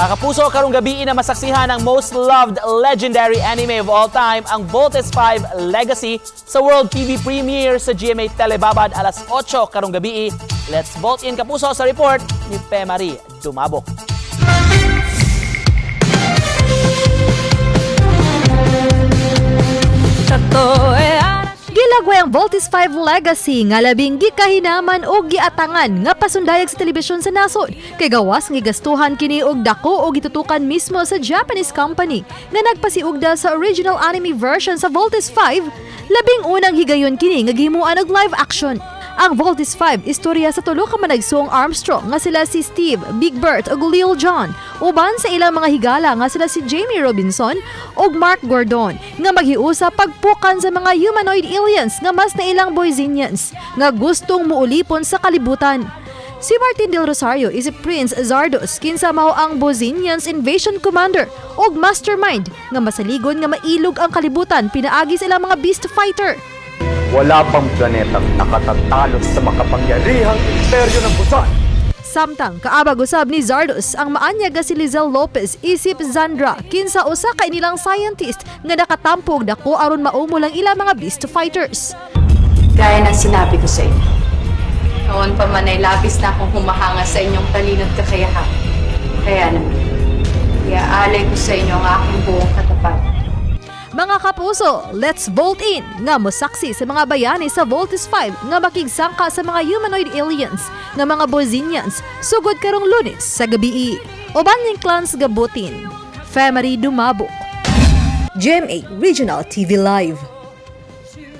Mga kapuso, karong gabi na masaksihan ang most loved legendary anime of all time, ang Voltes 5 Legacy sa World TV premiere sa GMA Telebabad alas 8 karong gabi. Let's vote in kapuso sa report ni Marie Dumabok. Gilagway ang Voltes 5 Legacy nga labing gikahinaman o giatangan nga pasundayag sa telebisyon sa nasod. Kay gawas nga gastuhan kini og dako o gitutukan mismo sa Japanese company nga nagpasiugda sa original anime version sa Voltes 5, labing unang higayon kini nga gihimuan og live action. Ang Voltes 5 istorya sa tulo ka managsong Armstrong nga sila si Steve, Big Bert ug Lil Jon, uban sa ilang mga higala nga sila si Jamie Robinson ug Mark Gordon nga maghiusa pagpukan sa mga humanoid aliens nga mas na ilang Boyzinians nga gustong muulipon sa kalibutan. Si Martin Del Rosario is si Prince Zardos kinsa mao ang Boyzinians Invasion Commander ug Mastermind nga masaligon nga mailog ang kalibutan pinaagi sa ilang mga beast fighter. Wala pang planetang nakatatalo sa makapangyarihang imperyo ng Busan. Samtang kaabag usab ni Zardos ang maanyag nga si Lizelle Lopez isip Zandra kinsa usa ka inilang scientist nga nakatampog dako aron maumo lang ilang mga beast fighters. Gaya ng sinabi ko sa inyo, noon pa man ay labis na akong humahanga sa inyong talino't kakayahan. Kaya naman, iaalay ko sa inyo ang aking buong katapatan. Mga kapuso, let's vote in nga mosaksi sa mga bayani sa Voltes 5 nga makigsangka sa mga humanoid aliens nga mga Boyzinians sugod karong Lunes sa gabi. Uban ning clans gabutin. Marie Dumabok. GMA Regional TV Live.